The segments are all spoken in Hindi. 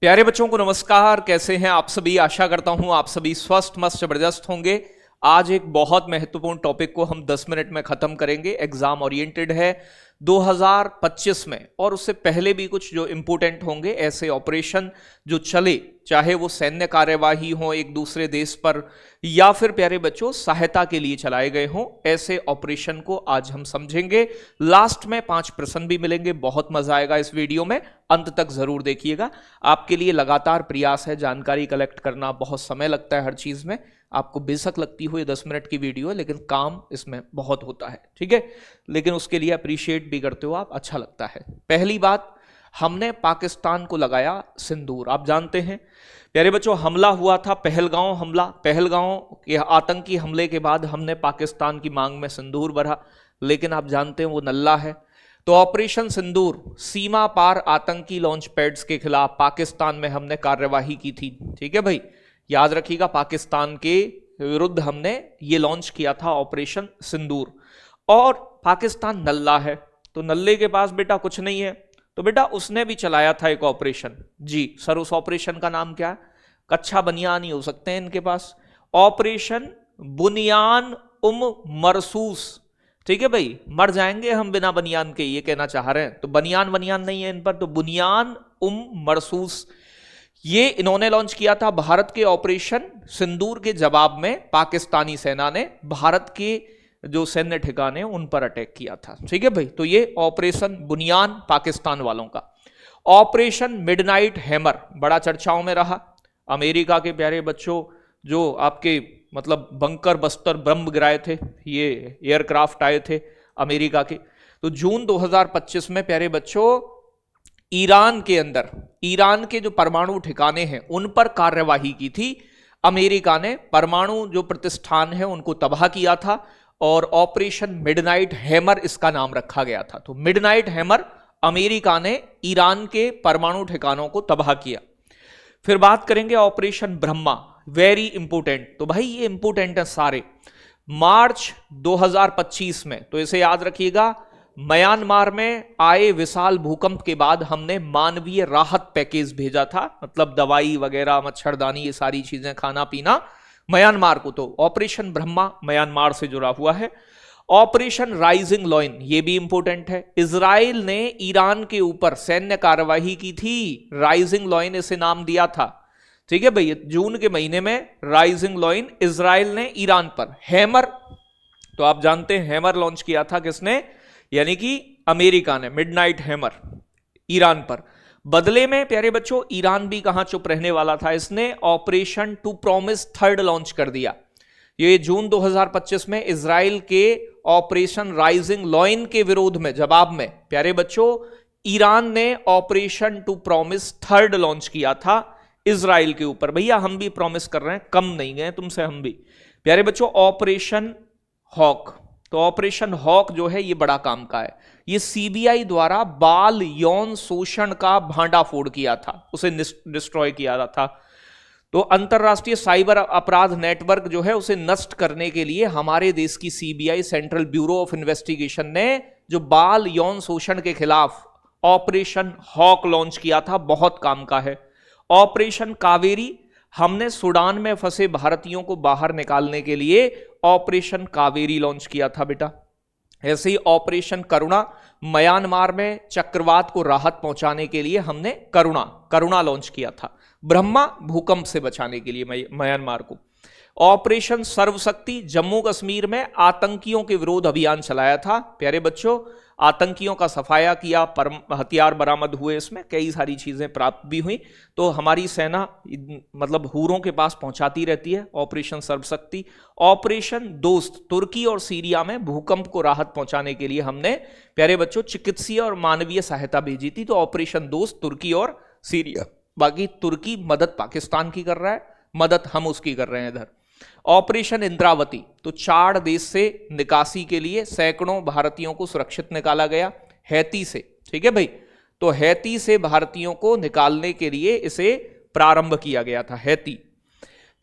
प्यारे बच्चों को नमस्कार। कैसे हैं आप सभी? आशा करता हूं आप सभी स्वस्थ मस्त जबरदस्त होंगे। आज एक बहुत महत्वपूर्ण टॉपिक को हम 10 मिनट में खत्म करेंगे। एग्जाम ओरिएंटेड है 2025 में, और उससे पहले भी कुछ जो इंपोर्टेंट होंगे ऐसे ऑपरेशन जो चले, चाहे वो सैन्य कार्यवाही हो एक दूसरे देश पर या फिर प्यारे बच्चों सहायता के लिए चलाए गए हों, ऐसे ऑपरेशन को आज हम समझेंगे। लास्ट में 5 प्रश्न भी मिलेंगे। बहुत मजा आएगा इस वीडियो में, अंत तक जरूर देखिएगा। आपके लिए लगातार प्रयास है, जानकारी कलेक्ट करना बहुत समय लगता है हर चीज में। आपको बेशक लगती हो ये 10 मिनट की वीडियो है, लेकिन काम इसमें बहुत होता है, ठीक है। लेकिन उसके लिए अप्रिशिएट भी करते हो आप, अच्छा लगता है। पहली बात, हमने पाकिस्तान को लगाया सिंदूर। आप जानते हैं प्यारे बच्चों, हमला हुआ था पहलगांव हमला। पहलगांव के आतंकी हमले के बाद हमने पाकिस्तान की मांग में सिंदूर भरा, लेकिन आप जानते हैं वो नल्ला है। तो ऑपरेशन सिंदूर सीमा पार आतंकी लॉन्च पैड्स के खिलाफ पाकिस्तान में हमने कार्यवाही की थी, ठीक है भाई। याद रखिएगा, पाकिस्तान के विरुद्ध हमने ये लॉन्च किया था ऑपरेशन सिंदूर। और पाकिस्तान नल्ला है, तो नल्ले के पास बेटा कुछ नहीं है, तो बेटा उसने भी चलाया था एक ऑपरेशन। जी सर, उस ऑपरेशन का नाम क्या है? कच्चा बनियान ही हो सकते हैं इनके पास। ऑपरेशन बुनियान मरसूस, ठीक है भाई। मर जाएंगे हम बिना बनियान के, ये कहना चाह रहे हैं। तो बनियान नहीं है इन पर, तो बुनियान मरसूस ये इन्होंने लॉन्च किया था। भारत के ऑपरेशन सिंदूर के जवाब में पाकिस्तानी सेना ने भारत के जो सैन्य ठिकाने उन पर अटैक किया था, ठीक है भाई। तो ये ऑपरेशन बुनियान पाकिस्तान वालों का। ऑपरेशन मिडनाइट हैमर बड़ा चर्चाओं में रहा। अमेरिका के प्यारे बच्चों जो आपके मतलब बंकर बस्तर बम गिराए थे, ये एयरक्राफ्ट आए थे अमेरिका के। तो जून 2025 में प्यारे बच्चों ईरान के अंदर, ईरान के जो परमाणु ठिकाने हैं उन पर कार्यवाही की थी अमेरिका ने। परमाणु जो प्रतिष्ठान है उनको तबाह किया था, और ऑपरेशन मिडनाइट हैमर इसका नाम रखा गया था। तो मिडनाइट हैमर, अमेरिका ने ईरान के परमाणु ठिकानों को तबाह किया। फिर बात करेंगे ऑपरेशन ब्रह्मा, वेरी इंपोर्टेंट। तो भाई ये इंपोर्टेंट है सारे। मार्च 2025 में, तो इसे याद रखिएगा, म्यांमार में आए विशाल भूकंप के बाद हमने मानवीय राहत पैकेज भेजा था, मतलब दवाई वगैरह, मच्छरदानी, ये सारी चीजें, खाना पीना म्यांमार को। तो ऑपरेशन ब्रह्मा म्यांमार से जुड़ा हुआ है। ऑपरेशन राइजिंग लॉइन, ये भी इंपोर्टेंट है। इजराइल ने ईरान के ऊपर सैन्य कार्यवाही की थी, राइजिंग लॉइन इसे नाम दिया था, ठीक है भाई। जून के महीने में राइजिंग लॉइन इजराइल ने ईरान पर। हैमर, तो आप जानते हैं हैमर लॉन्च किया था किसने? यानी कि अमेरिका ने, मिडनाइट हैमर ईरान पर। बदले में प्यारे बच्चों ईरान भी कहां चुप रहने वाला था, इसने operation true promise third launch कर दिया। ये जून 2025 में इजराइल के ऑपरेशन राइजिंग लॉइन के विरोध में, जवाब में प्यारे बच्चों ईरान ने operation true promise third launch किया था इजराइल के ऊपर। भैया हम भी प्रॉमिस कर रहे हैं, कम नहीं गए तुमसे हम भी। प्यारे बच्चों ऑपरेशन हॉक, तो ऑपरेशन हॉक जो है ये बड़ा काम का है। ये सीबीआई द्वारा बाल यौन शोषण का भांडाफोड़ किया था, उसे डिस्ट्रॉय किया था। तो अंतरराष्ट्रीय साइबर अपराध नेटवर्क जो है उसे नष्ट करने के लिए हमारे देश की CBI, central bureau of investigation ने जो बाल यौन शोषण के खिलाफ ऑपरेशन हॉक लॉन्च किया था, बहुत काम का है। ऑपरेशन कावेरी, हमने सूडान में फंसे भारतीयों को बाहर निकालने के लिए ऑपरेशन कावेरी लॉन्च किया था बेटा। ऐसे ही ऑपरेशन करुणा, म्यांमार में चक्रवात को राहत पहुंचाने के लिए हमने करुणा लॉन्च किया था। ब्रह्मा भूकंप से बचाने के लिए म्यांमार को। ऑपरेशन सर्वशक्ति, जम्मू कश्मीर में आतंकियों के विरोध अभियान चलाया था प्यारे बच्चों। आतंकियों का सफाया किया, हथियार बरामद हुए, इसमें कई सारी चीजें प्राप्त भी हुई। तो हमारी सेना मतलब हूरों के पास पहुंचाती रहती है ऑपरेशन सर्वशक्ति। ऑपरेशन दोस्त, तुर्की और सीरिया में भूकंप को राहत पहुंचाने के लिए हमने प्यारे बच्चों चिकित्सीय और मानवीय सहायता भेजी थी। तो ऑपरेशन दोस्त तुर्की और सीरिया। बाकी तुर्की मदद पाकिस्तान की कर रहा है, मदद हम उसकी कर रहे हैं इधर। ऑपरेशन इंद्रावती, तो चार देश से निकासी के लिए सैकड़ों भारतीयों को सुरक्षित निकाला गया हैती से, ठीक है भाई। तो हैती से भारतीयों को निकालने के लिए इसे प्रारंभ किया गया था, हैती।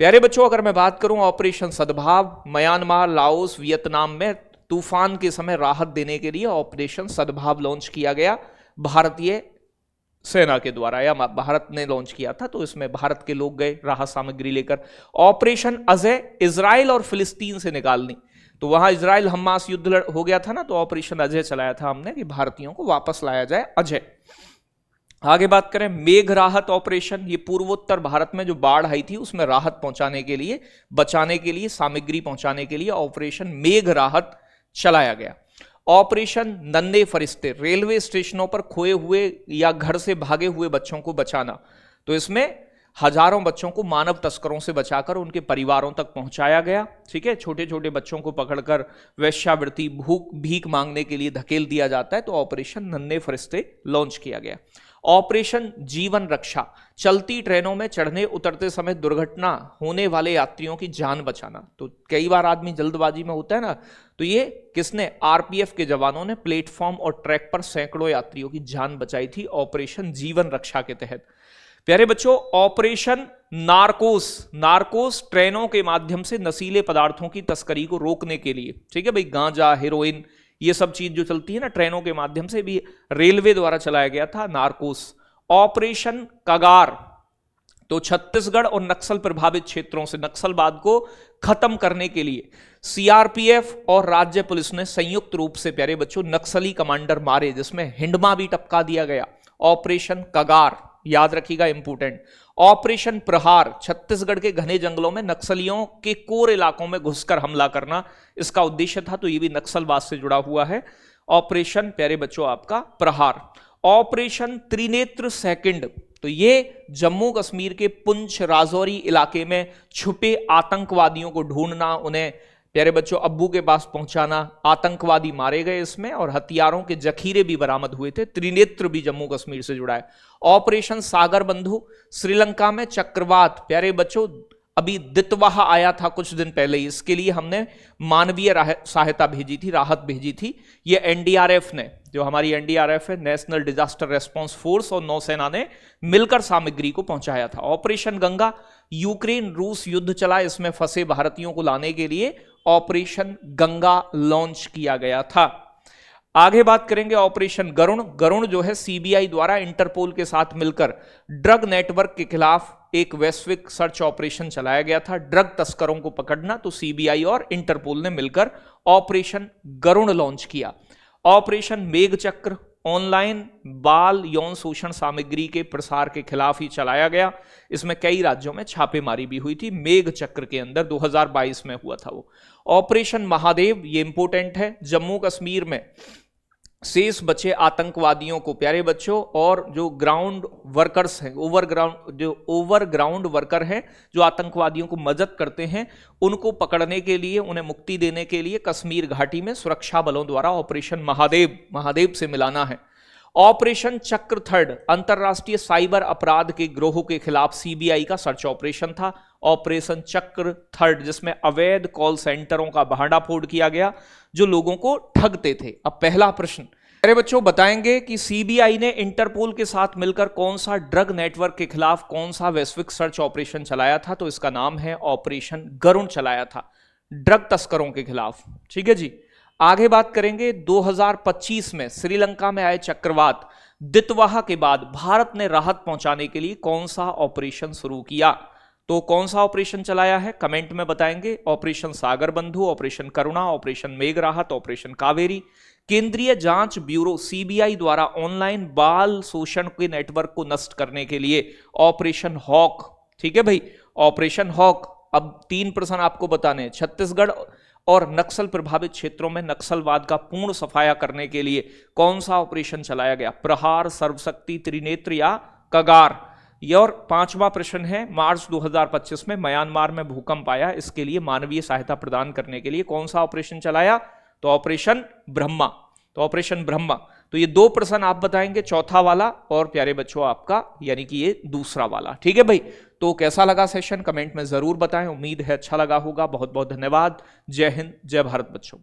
प्यारे बच्चों अगर मैं बात करूं ऑपरेशन सद्भाव, म्यांमार, लाओस, वियतनाम में तूफान के समय राहत देने के लिए ऑपरेशन सद्भाव लॉन्च किया गया भारतीय सेना के द्वारा, या भारत ने लॉन्च किया था, तो इसमें भारत के लोग गए राहत सामग्री लेकर। ऑपरेशन अजय, इजराइल और फिलिस्तीन से निकालनी, तो वहां इजराइल हमास युद्ध हो गया था ना, तो ऑपरेशन अजय चलाया था हमने कि भारतीयों को वापस लाया जाए अजय। आगे बात करें मेघ राहत ऑपरेशन, ये पूर्वोत्तर भारत में जो बाढ़ आई थी उसमें राहत पहुंचाने के लिए, बचाने के लिए, सामग्री पहुंचाने के लिए ऑपरेशन मेघ राहत चलाया गया। ऑपरेशन नन्हे फरिश्ते, रेलवे स्टेशनों पर खोए हुए या घर से भागे हुए बच्चों को बचाना, तो इसमें हजारों बच्चों को मानव तस्करों से बचाकर उनके परिवारों तक पहुंचाया गया। ठीक है, छोटे छोटे बच्चों को पकड़कर वेश्यावृत्ति, भीख मांगने के लिए धकेल दिया जाता है, तो ऑपरेशन नन्हे फरिश्ते लॉन्च किया गया। ऑपरेशन जीवन रक्षा, चलती ट्रेनों में चढ़ने उतरते समय दुर्घटना होने वाले यात्रियों की जान बचाना, तो कई बार आदमी जल्दबाजी में होता है ना, तो ये किसने, आरपीएफ के जवानों ने प्लेटफॉर्म और ट्रैक पर सैकड़ों यात्रियों की जान बचाई थी ऑपरेशन जीवन रक्षा के तहत। प्यारे बच्चों, ऑपरेशन नारकोस, नारकोस ट्रेनों के माध्यम से नशीले पदार्थों की तस्करी को रोकने के लिए, ठीक है भाई, गांजा, हेरोइन, ये सब चीज जो चलती है ना ट्रेनों के माध्यम से, भी रेलवे द्वारा चलाया गया था नारकोस। ऑपरेशन कगार, तो छत्तीसगढ़ और नक्सल प्रभावित क्षेत्रों से नक्सलवाद को खत्म करने के लिए सीआरपीएफ और राज्य पुलिस ने संयुक्त रूप से प्यारे बच्चों नक्सली कमांडर मारे, जिसमें हिंडमा भी टपका दिया गया। ऑपरेशन कगार याद रखिएगा, इंपोर्टेंट। ऑपरेशन प्रहार, छत्तीसगढ़ के घने जंगलों में नक्सलियों के कोर इलाकों में घुसकर हमला करना इसका उद्देश्य था, तो ये भी नक्सलवाद से जुड़ा हुआ है। ऑपरेशन प्यारे बच्चों आपका प्रहार। ऑपरेशन त्रिनेत्र सेकंड, तो ये जम्मू कश्मीर के पुंछ राजौरी इलाके में छुपे आतंकवादियों को ढूंढना, उन्हें प्यारे बच्चों अब्बू के पास पहुंचाना। आतंकवादी मारे गए इसमें और हथियारों के जखीरे भी बरामद हुए थे। त्रिनेत्र भी जम्मू कश्मीर से जुड़ा है। ऑपरेशन सागर बंधु, श्रीलंका में चक्रवात, प्यारे बच्चों अभी दितवाह आया था कुछ दिन पहले, इसके लिए हमने मानवीय सहायता भेजी थी, राहत भेजी थी। ये एनडीआरएफ ने, जो हमारी एनडीआरएफ है, नेशनल डिजास्टर रेस्पॉन्स फोर्स, और नौसेना ने मिलकर सामग्री को पहुंचाया था। ऑपरेशन गंगा, यूक्रेन रूस युद्ध चला, इसमें फंसे भारतीयों को लाने के लिए ऑपरेशन गंगा लॉन्च किया गया था। आगे बात करेंगे ऑपरेशन गरुण। गरुण जो है सीबीआई द्वारा इंटरपोल के साथ मिलकर ड्रग नेटवर्क के खिलाफ एक वैश्विक सर्च ऑपरेशन चलाया गया था, ड्रग तस्करों को पकड़ना, तो सीबीआई और इंटरपोल ने मिलकर ऑपरेशन गरुण लॉन्च किया। ऑपरेशन मेघचक्र, ऑनलाइन बाल यौन शोषण सामग्री के प्रसार के खिलाफ ही चलाया गया, इसमें कई राज्यों में छापेमारी भी हुई थी, मेघ चक्र के अंदर 2022 में हुआ था वो। ऑपरेशन महादेव, ये इंपोर्टेंट है, जम्मू कश्मीर में शेष बचे आतंकवादियों को प्यारे बच्चों, और जो ग्राउंड वर्कर्स हैं, ओवरग्राउंड वर्कर हैं जो आतंकवादियों को मदद करते हैं, उनको पकड़ने के लिए, उन्हें मुक्ति देने के लिए कश्मीर घाटी में सुरक्षा बलों द्वारा ऑपरेशन महादेव से मिलाना है। ऑपरेशन चक्र थर्ड, अंतरराष्ट्रीय साइबर अपराध के गिरोह के खिलाफ सीबीआई का सर्च ऑपरेशन था। ऑपरेशन चक्र थर्ड, जिसमें अवैध कॉल सेंटरों का भांडाफोड़ किया गया जो लोगों को ठगते थे। अब पहला प्रश्न मेरे बच्चों बताएंगे कि सीबीआई ने इंटरपोल के साथ मिलकर कौन सा ड्रग नेटवर्क के खिलाफ कौन सा वैश्विक सर्च ऑपरेशन चलाया था, तो इसका नाम है ऑपरेशन गरुण चलाया था, ड्रग तस्करों के खिलाफ। ठीक है जी। आगे बात करेंगे 2025 में श्रीलंका में आए चक्रवात दितवाह के बाद भारत ने राहत पहुंचाने के लिए कौन सा ऑपरेशन शुरू किया, तो कौन सा ऑपरेशन चलाया है कमेंट में बताएंगे। ऑपरेशन सागर बंधु, ऑपरेशन करुणा, ऑपरेशन मेघ राहत, ऑपरेशन कावेरी। केंद्रीय जांच ब्यूरो सीबीआई द्वारा ऑनलाइन बाल शोषण के नेटवर्क को नष्ट करने के लिए ऑपरेशन हॉक। ठीक है भाई, ऑपरेशन हॉक। अब 3 प्रश्न आपको बताने हैं। छत्तीसगढ़ और नक्सल प्रभावित क्षेत्रों में नक्सलवाद का पूर्ण सफाया करने के लिए कौन सा ऑपरेशन चलाया गया, प्रहार, सर्वशक्ति, त्रिनेत्र या कगार। यह और 5वां प्रश्न है, मार्च 2025 में म्यांमार में भूकंप आया, इसके लिए मानवीय सहायता प्रदान करने के लिए कौन सा ऑपरेशन चलाया, तो ऑपरेशन ब्रह्मा। तो ऑपरेशन ब्रह्मा। तो ये 2 प्रश्न आप बताएंगे, चौथा वाला और प्यारे बच्चों आपका यानी कि ये दूसरा वाला। ठीक है भाई। तो कैसा लगा सेशन कमेंट में जरूर बताएं, उम्मीद है अच्छा लगा होगा। बहुत बहुत धन्यवाद। जय हिंद, जय भारत बच्चों।